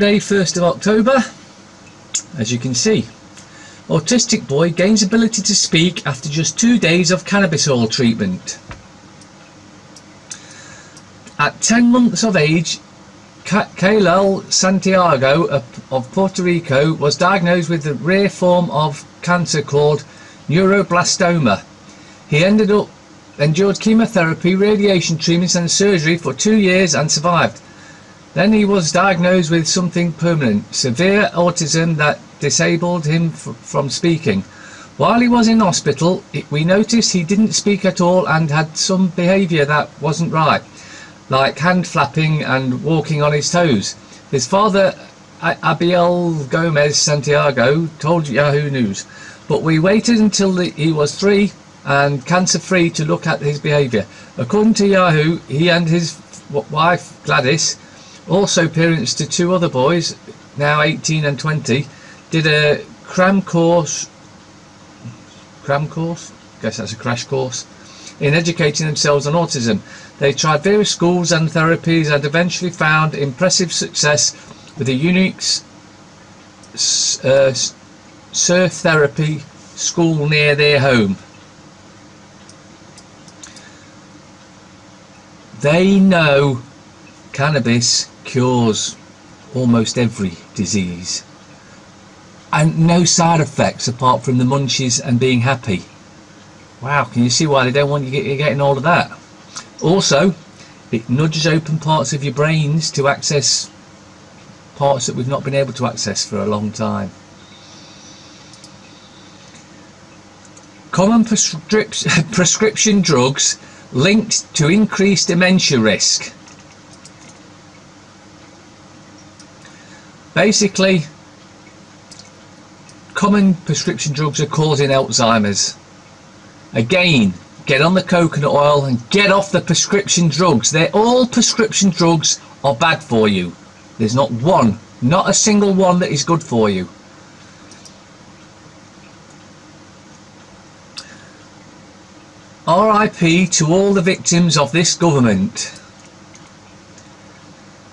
Monday, 1st of October. As you can see, autistic boy gains ability to speak after just 2 days of cannabis oil treatment. At 10 months of age, Kailal Santiago of Puerto Rico was diagnosed with a rare form of cancer called neuroblastoma. He endured chemotherapy, radiation treatments and surgery for 2 years and survived. Then he was diagnosed with something permanent, severe autism that disabled him from speaking. While he was in hospital, we noticed he didn't speak at all and had some behaviour that wasn't right, like hand flapping and walking on his toes. His father, Abiel Gomez Santiago, told Yahoo News, but we waited until he was 3 and cancer-free to look at his behaviour. According to Yahoo, he and his wife Gladys, also parents to 2 other boys, now 18 and 20, did a cram course, guess that's a crash course, in educating themselves on autism. They tried various schools and therapies and eventually found impressive success with a unique surf therapy school near their home. They know cannabis cures almost every disease and no side effects apart from the munchies and being happy. Wow, can you see why they don't want you getting all of that? Also, it nudges open parts of your brains to access parts that we've not been able to access for a long time. Common prescription drugs linked to increased dementia risk. Basically, common prescription drugs are causing Alzheimer's. Again, get on the coconut oil and get off the prescription drugs. They're all prescription drugs are bad for you. There's not one, not a single one that is good for you. RIP to all the victims of this government.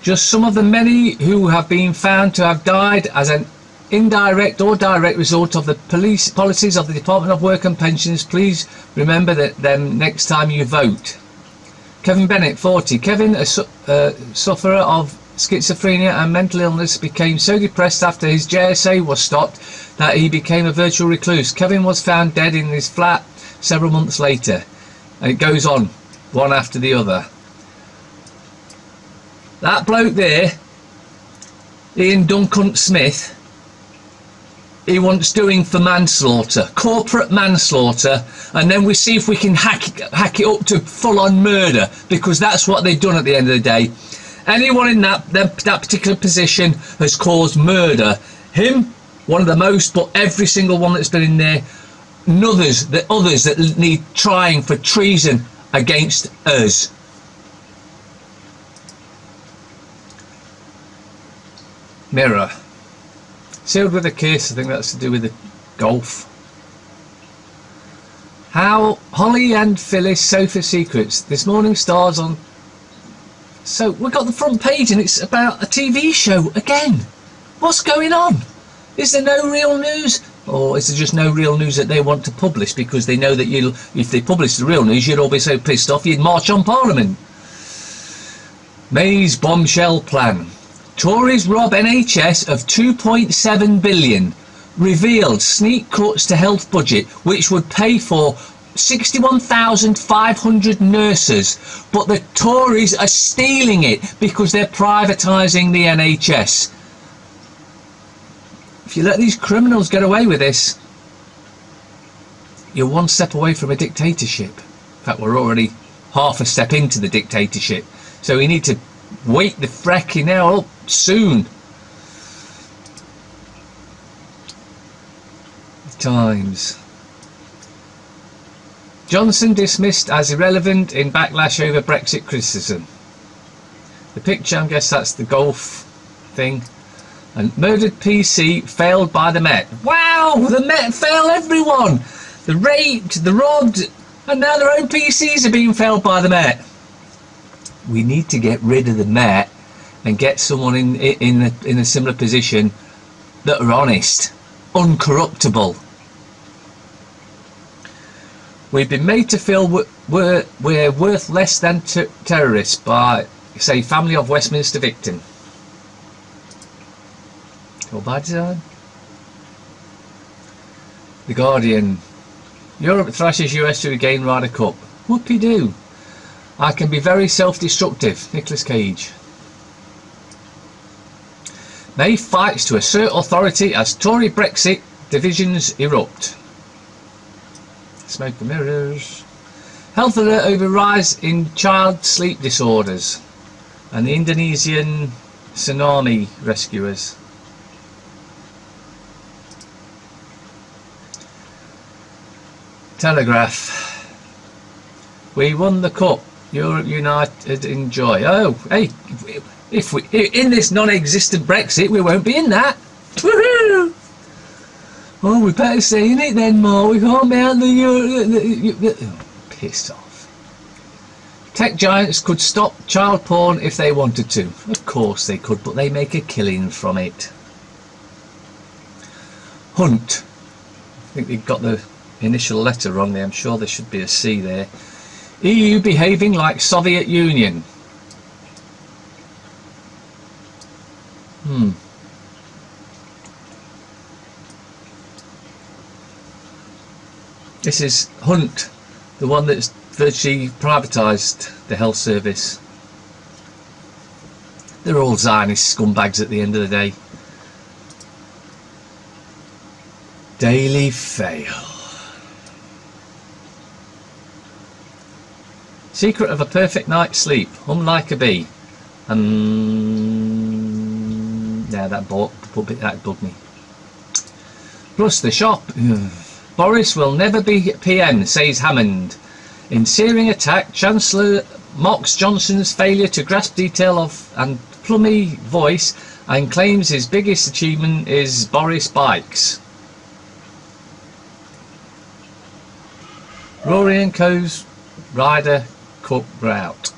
Just some of the many who have been found to have died as an indirect or direct result of the policies of the Department of Work and Pensions. Please remember them next time you vote. Kevin Bennett, 40. Kevin, a sufferer of schizophrenia and mental illness, became so depressed after his JSA was stopped that he became a virtual recluse. Kevin was found dead in his flat several months later. And it goes on, one after the other. That bloke there, Ian Duncan Smith, he wants doing for manslaughter, corporate manslaughter, and then we see if we can hack it up to full-on murder, because that's what they've done at the end of the day. Anyone in that particular position has caused murder. Him, one of the most, but every single one that's been in there, and others that need trying for treason against us. Mirror. Sealed with a kiss. I think that's to do with the golf. How Holly and Phyllis Sofa Secrets. This morning stars on. So we've got the front page and it's about a TV show again. What's going on? Is there no real news? Or is there just no real news that they want to publish because they know that if they publish the real news, you'd all be so pissed off you'd march on Parliament? May's bombshell plan. Tories rob NHS of 2.7 billion. Revealed sneak cuts to health budget, which would pay for 61,500 nurses. But the Tories are stealing it because they're privatising the NHS. If you let these criminals get away with this, you're one step away from a dictatorship. In fact, we're already half a step into the dictatorship. So we need to wake the fracking hell up soon. Times. Johnson dismissed as irrelevant in backlash over Brexit criticism. The picture, I guess that's the golf thing. And murdered PC failed by the Met. Wow, the Met fail everyone. The raped, the robbed, and now their own PCs are being failed by the Met. We need to get rid of the Met and get someone in a similar position that are honest, uncorruptible. We've been made to feel we're worth less than terrorists by, say, family of Westminster victim. Or by design. The Guardian. Europe thrashes US to regain Ryder Cup. Whoopie-doo. I can be very self-destructive. Nicolas Cage. May fights to assert authority as Tory Brexit divisions erupt. Smoke and mirrors. Health alert over rise in child sleep disorders. And the Indonesian tsunami rescuers. Telegraph. We won the cup. Europe united in joy. Oh, hey, if we in this non-existent Brexit, we won't be in that. Woohoo! Oh, we better stay in it then, more. We can't be out the pissed off. Tech giants could stop child porn if they wanted to. Of course they could, but they make a killing from it. Hunt. I think they've got the initial letter wrong there. I'm sure there should be a C there. EU behaving like Soviet Union. This is Hunt, the one that's virtually privatised the health service. They're all Zionist scumbags at the end of the day. Daily Fail. Secret of a perfect night's sleep. Hum like a bee. Yeah, that bugged me. Plus the shop. Boris will never be PM, says Hammond. In searing attack, Chancellor mocks Johnson's failure to grasp detail of and plummy voice and claims his biggest achievement is Boris Bikes. Rory and Co.'s Ryder Cup route.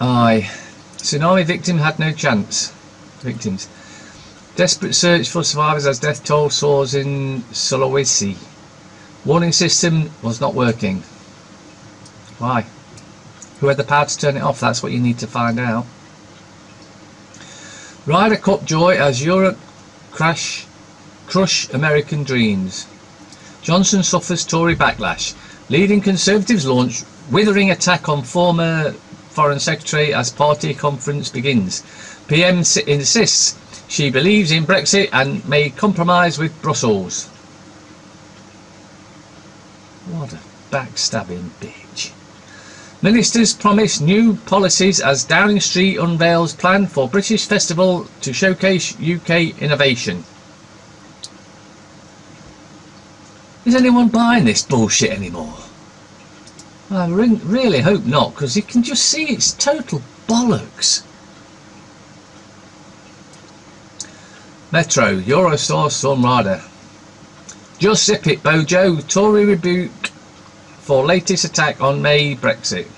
Aye. Tsunami victim had no chance. Victims. Desperate search for survivors as death toll soars in Sulawesi. Warning system was not working. Why? Who had the power to turn it off? That's what you need to find out. Ryder Cup joy as Europe crush American dreams. Johnson suffers Tory backlash. Leading Conservatives launch withering attack on former Foreign Secretary as party conference begins. PM insists she believes in Brexit and may compromise with Brussels. What a backstabbing bitch. Ministers promise new policies as Downing Street unveils plan for British Festival to showcase UK innovation. Is anyone buying this bullshit anymore? I really hope not, because you can just see it's total bollocks. Metro, Eurostar, Storm Rider. Just zip it, Bojo. Tory rebuke for latest attack on May Brexit.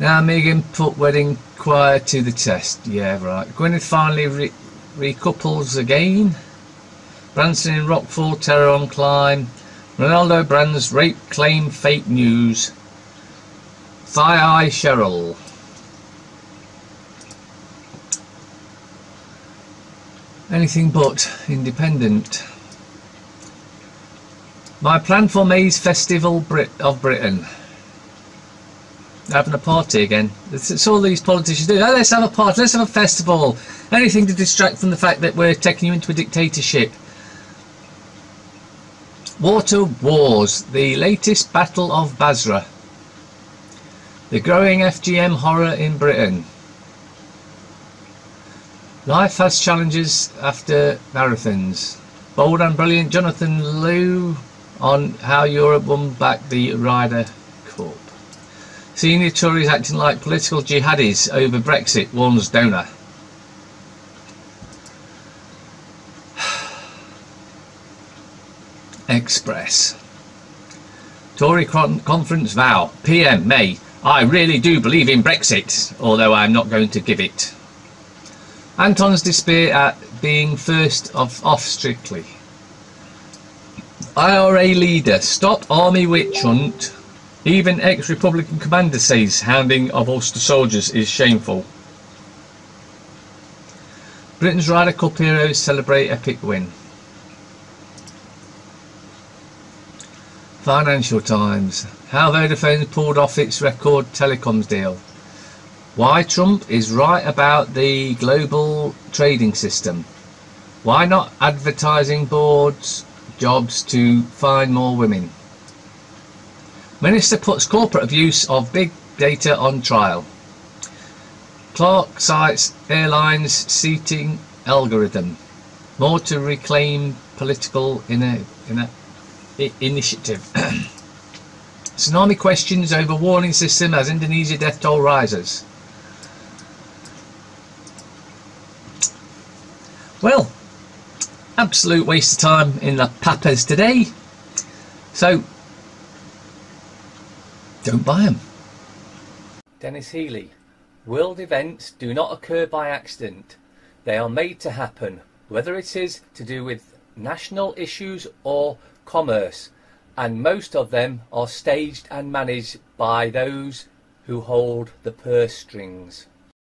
Now Meghan put wedding choir to the test. Yeah, right. Gwyneth finally recouples again. Branson in Rockfall, terror on climb. Ronaldo brands rape claim fake news. Thigh Eye Cheryl. Anything but independent. My plan for May's Festival of Britain. Having a party again. It's all these politicians do. Oh, let's have a party, let's have a festival. Anything to distract from the fact that we're taking you into a dictatorship. Water Wars, the latest Battle of Basra. The growing FGM horror in Britain. Life has challenges after marathons. Bold and brilliant Jonathan Liu on how Europe won back the Ryder Cup. Senior Tories acting like political jihadis over Brexit, warns donor. Express. Tory conference vow. PM May. I really do believe in Brexit, although I'm not going to give it. Anton's despair at being first off Strictly. IRA leader. Stop army witch hunt. Even ex-Republican commander says hounding of Ulster soldiers is shameful. Britain's Ryder Cup heroes celebrate epic win. Financial Times. How Vodafone pulled off its record telecoms deal. Why Trump is right about the global trading system. Why not advertising boards jobs to find more women. Minister puts corporate abuse of big data on trial. Clark cites airlines seating algorithm. More to reclaim political initiative. Tsunami questions over warning system as Indonesia death toll rises. Well, absolute waste of time in the papas today. So, don't buy them. Dennis Healy. World events do not occur by accident. They are made to happen, whether it is to do with national issues or commerce, and most of them are staged and managed by those who hold the purse strings.